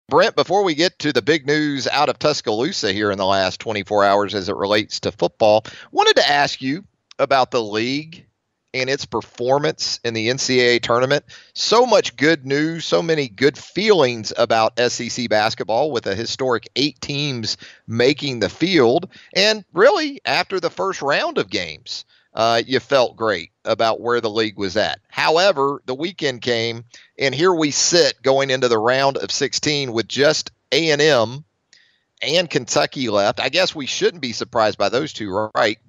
Brent, before we get to the big news out of Tuscaloosa here in the last 24 hours as it relates to football, wanted to ask you about the league and its performance in the NCAA tournament. So much good news, so many good feelings about SEC basketball with a historic 8 teams making the field. And really, after the first round of games, you felt great about where the league was at. However, the weekend came, and here we sit going into the round of 16 with just A&M and Kentucky left. I guess we shouldn't be surprised by those two, right?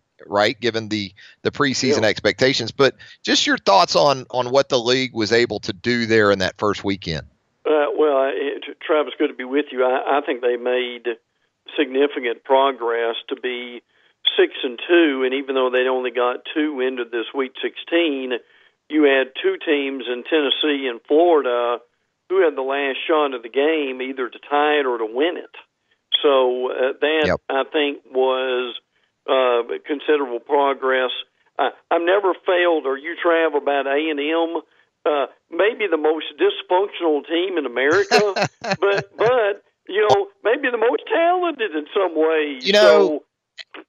Given the preseason expectations. But just your thoughts on what the league was able to do there in that first weekend. Travis, good to be with you. I think they made significant progress to be 6-2, and even though they'd only got 2 into this Week 16, you had 2 teams in Tennessee and Florida who had the last shot of the game, either to tie it or to win it. So that, I think, was considerable progress. I've never failed, or you, Trav, about A&M, maybe the most dysfunctional team in America, but maybe the most talented in some ways.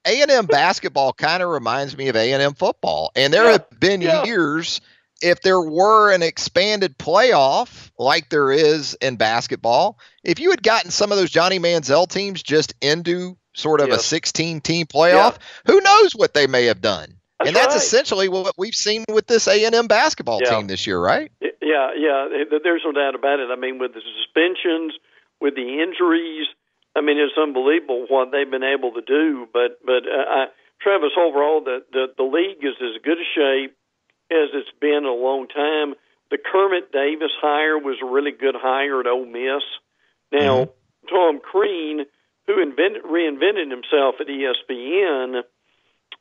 A&M basketball kind of reminds me of A&M football, and there have been years. If there were an expanded playoff like there is in basketball, if you had gotten some of those Johnny Manziel teams just into sort of a 16-team playoff, who knows what they may have done. That's essentially what we've seen with this A&M basketball team this year, right? Yeah. There's no doubt about it. I mean, with the suspensions, with the injuries, I mean, it's unbelievable what they've been able to do. But Travis, overall, the league is as good a shape as it's been in a long time. The Kermit Davis hire was a really good hire at Ole Miss. Now, Tom Crean, who reinvented himself at ESPN,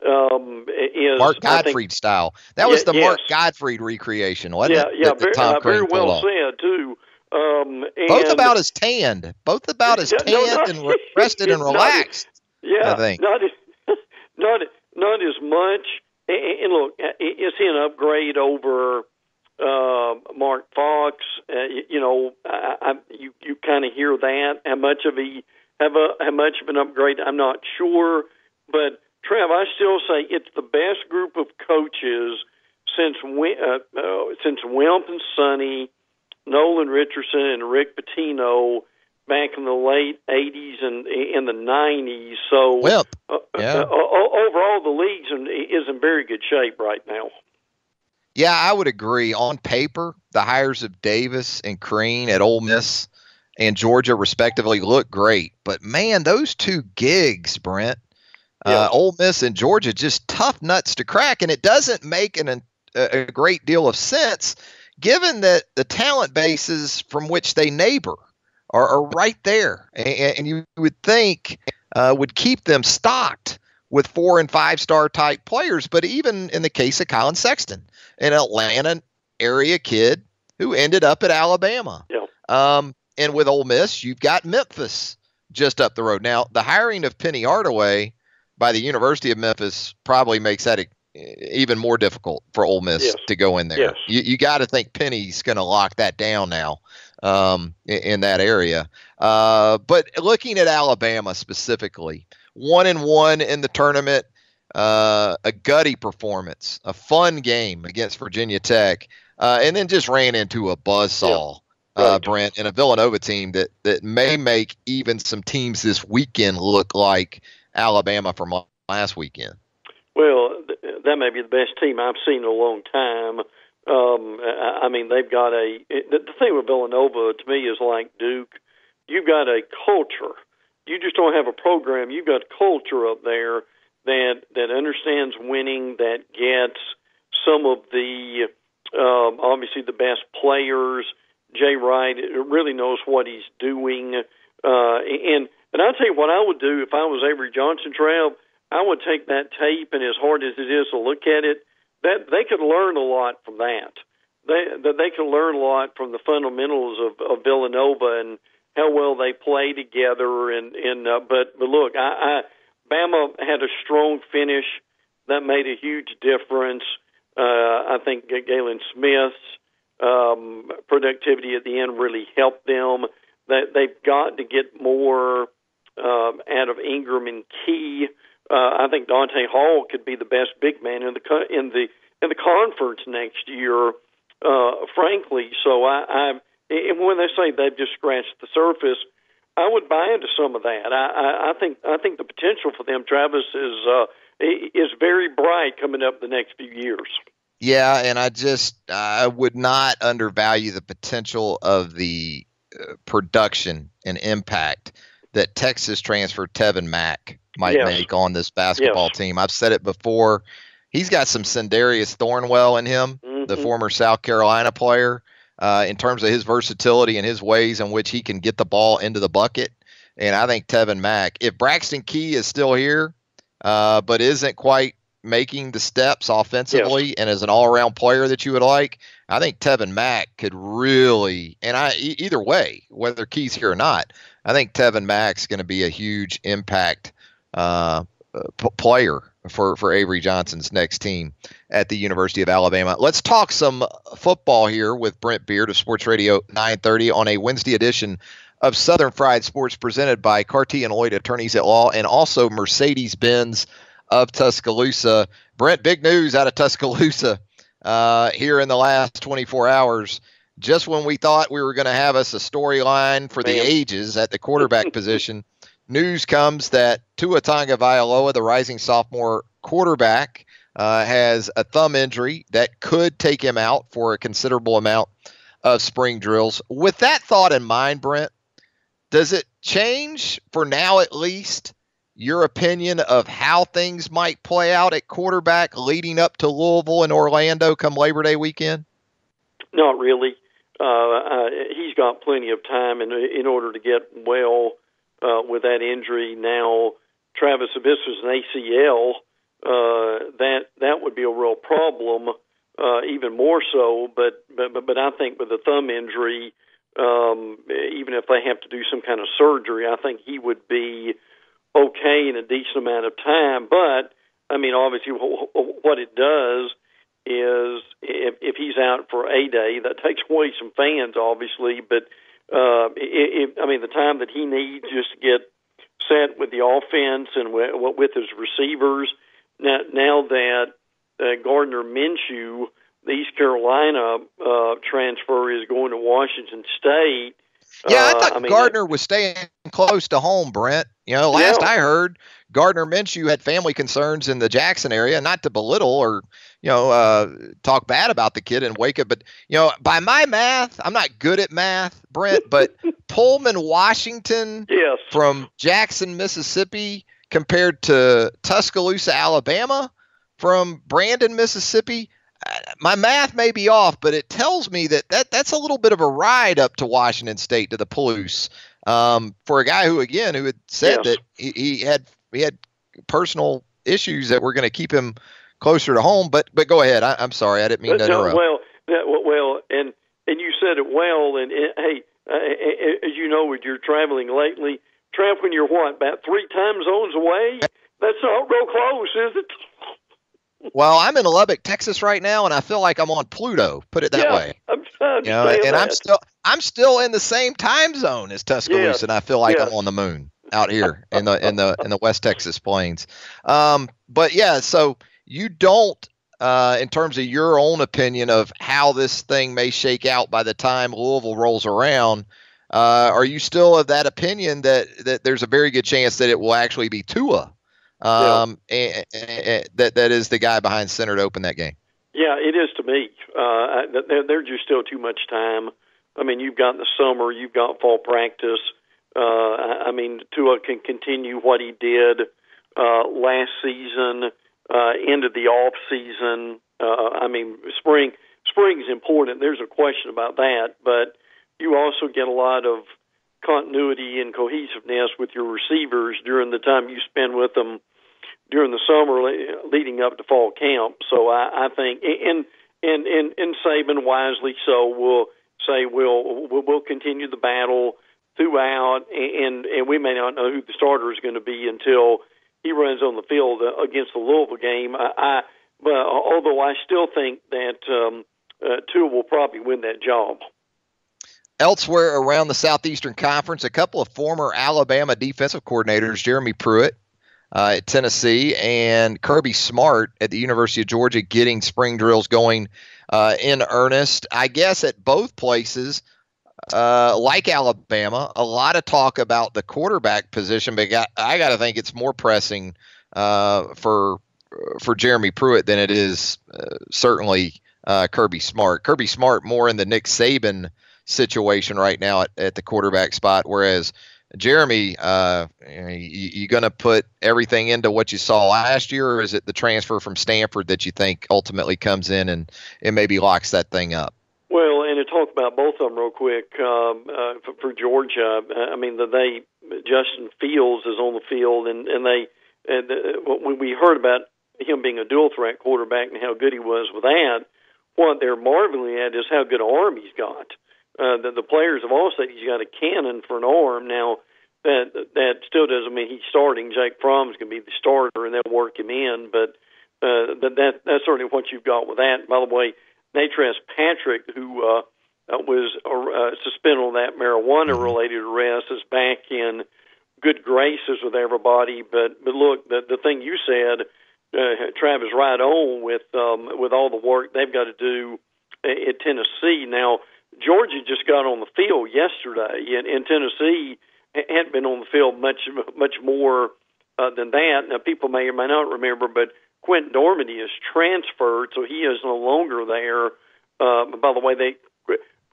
is Mark Gottfried style. That was the Mark Gottfried recreation, wasn't it? Yeah, very well said too. Both about as tanned. Both about as tanned and rested and relaxed. I think not as much. And look, is he an upgrade over Mark Fox? You kind of hear that. How much of an upgrade? I'm not sure. But Trev, I still say it's the best group of coaches since Wimp and Sonny, Nolan Richardson, and Rick Pitino back in the late 80s and in the 90s. So overall, the league is in very good shape right now. Yeah, I would agree. On paper, the hires of Davis and Crean at Ole Miss and Georgia, respectively, look great. But, man, those 2 gigs, Brent, Ole Miss and Georgia, just tough nuts to crack. And it doesn't make a great deal of sense, given that the talent bases from which they neighbor are right there, and you would think would keep them stocked with 4- and 5-star type players. But even in the case of Colin Sexton, an Atlanta area kid who ended up at Alabama. And with Ole Miss, you've got Memphis just up the road. Now, the hiring of Penny Hardaway by the University of Memphis probably makes that even more difficult for Ole Miss to go in there. You got to think Penny's going to lock that down now in that area. But looking at Alabama specifically, 1-1 in the tournament, a gutty performance, a fun game against Virginia Tech, and then just ran into a buzzsaw, Brent, and a Villanova team that may make even some teams this weekend look like Alabama from last weekend. Well, that may be the best team I've seen in a long time. I mean, they've got the thing with Villanova, to me, is like Duke. You've got a culture. You just don't have a program. You've got culture up there that understands winning, that gets some of the, obviously, the best players. Jay Wright really knows what he's doing. And I'll tell you what I would do if I was Avery Johnson, Trav. I would take that tape, and as hard as it is to look at it, that they could learn a lot from that. They could learn a lot from the fundamentals of Villanova and how well they play together. But look, Bama had a strong finish that made a huge difference. I think Galen Smith's productivity at the end really helped them. they've got to get more out of Ingram and Key. I think Dante Hall could be the best big man in the conference next year, frankly. So and when they say they've just scratched the surface, I would buy into some of that. I think the potential for them, Travis, is very bright coming up the next few years. Yeah, and I would not undervalue the potential of the production and impact that Texas transfer Tevin Mack might make on this basketball team. I've said it before. He's got some Sendarius Thornwell in him, the former South Carolina player, in terms of his versatility and his ways in which he can get the ball into the bucket. And I think Tevin Mack, if Braxton Key is still here, but isn't quite making the steps offensively and as an all-around player that you would like, I think Tevin Mack could really, and either way, whether Key's here or not, I think Tevin Mack's going to be a huge impact player for Avery Johnson's next team at the University of Alabama. Let's talk some football here with Brent Beaird of Sports Radio 930 on a Wednesday edition of Southern Fried Sports, presented by Carty and Lloyd Attorneys at Law and also Mercedes-Benz of Tuscaloosa. Brent, big news out of Tuscaloosa here in the last 24 hours. Just when we thought we were going to have us a storyline for the ages at the quarterback position, news comes that Tua Tagovailoa, the rising sophomore quarterback, has a thumb injury that could take him out for a considerable amount of spring drills. With that thought in mind, Brent, does it change, for now at least, your opinion of how things might play out at quarterback leading up to Louisville and Orlando come Labor Day weekend? Not really. He's got plenty of time in order to get well with that injury. Now, Travis, if this was an ACL, that would be a real problem, even more so. But I think with a thumb injury, even if they have to do some kind of surgery, I think he would be okay in a decent amount of time. But I mean, obviously, what it does is if he's out for a day, that takes away some fans, obviously. But the time that he needs just to get set with the offense and with his receivers. Now that Gardner Minshew, the East Carolina transfer, is going to Washington State. Yeah, I thought Gardner was staying close to home, Brent. Last I heard, Gardner Minshew had family concerns in the Jackson area. Not to belittle or talk bad about the kid in Waco, but by my math, I'm not good at math, Brent, but Pullman, Washington, from Jackson, Mississippi, compared to Tuscaloosa, Alabama, from Brandon, Mississippi. My math may be off, but it tells me that's a little bit of a ride up to Washington State, to the Palouse, for a guy who had said that he had personal issues that were going to keep him closer to home. But go ahead. I'm sorry, I didn't mean to interrupt. Well, and you said it well. And hey, as you know, when you're traveling lately, when you're about 3 time zones away, that's not real close, is it? Well, I'm in Lubbock, Texas right now, and I feel like I'm on Pluto. Put it that way. I'm still in the same time zone as Tuscaloosa, and I feel like I'm on the moon out here in the West Texas plains. But yeah, so you don't, in terms of your own opinion of how this thing may shake out by the time Louisville rolls around, are you still of that opinion that there's a very good chance that it will actually be Tua? And that is the guy behind center to open that game. Yeah, it is to me. There's just still too much time. I mean, you've got the summer, you've got fall practice. Tua can continue what he did last season, into the off season. Spring is important. There's a question about that, but you also get a lot of continuity and cohesiveness with your receivers during the time you spend with them during the summer leading up to fall camp. So I think, and Saban wisely so will say we'll continue the battle throughout, and we may not know who the starter is going to be until he runs on the field against the Louisville game. But although I still think that Tua will probably win that job. Elsewhere around the Southeastern Conference, a couple of former Alabama defensive coordinators, Jeremy Pruitt at Tennessee and Kirby Smart at the University of Georgia, getting spring drills going in earnest. I guess at both places, like Alabama, a lot of talk about the quarterback position, but I got to think it's more pressing for Jeremy Pruitt than it is certainly Kirby Smart. Kirby Smart more in the Nick Saban situation right now at the quarterback spot, whereas Jeremy, you going to put everything into what you saw last year, or is it the transfer from Stanford that you think ultimately comes in and maybe locks that thing up? Well, and to talk about both of them real quick, for Georgia, I mean, Justin Fields is on the field, and when we heard about him being a dual threat quarterback and how good he was with that, what they're marveling at is how good an arm he's got. The players have all said he's got a cannon for an arm. Now, that still doesn't mean he's starting. Jake Fromm's going to be the starter, and they'll work him in. But that's certainly what you've got with that. By the way, Natrez Patrick, who was suspended on that marijuana-related arrest, is back in good graces with everybody. But look, the thing you said, Travis, right on with all the work they've got to do at Tennessee. Now, Georgia just got on the field yesterday, and Tennessee hadn't been on the field much more than that. Now, people may or may not remember, but Quentin Dormady is transferred, so he is no longer there. By the way,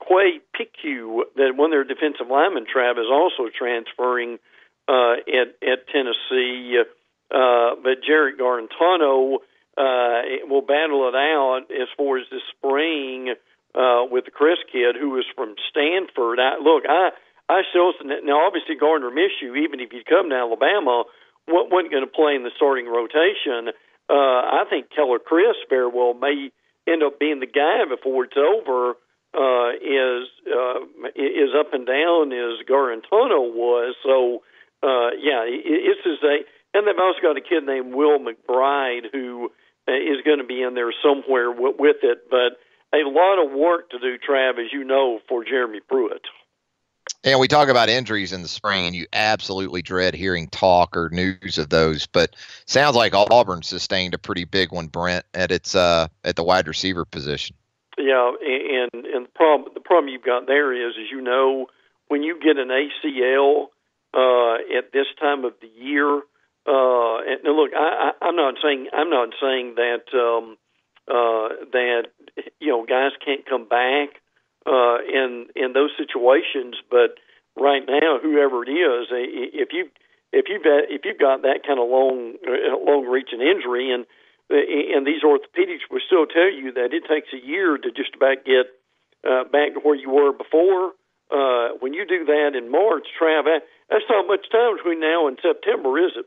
Quay Picu, that one of their defensive linemen, Trav, is also transferring at Tennessee. But Jarrett Garantano will battle it out as far as this spring with the Chris kid, who is from Stanford. I still, now obviously Gardner Minshew, even if he'd come to Alabama, wasn't going to play in the starting rotation. I think Keller Chris very well may end up being the guy before it's over. Is up and down as Garantano was. So and they've also got a kid named Will McBride who is going to be in there somewhere with it. But a lot of work to do, Trav, as you know, for Jeremy Pruitt. And we talk about injuries in the spring, and you absolutely dread hearing talk or news of those. But sounds like Auburn sustained a pretty big one, Brent, at the wide receiver position. Yeah, and the problem you've got there is, as you know, when you get an ACL at this time of the year, and look, I'm not saying that that guys can't come back in those situations, but right now, whoever it is, if you've got that kind of long reaching injury, and these orthopedics will still tell you that it takes a year to just about get back to where you were before. When you do that in March, Trav, that's not much time between now and September, is it?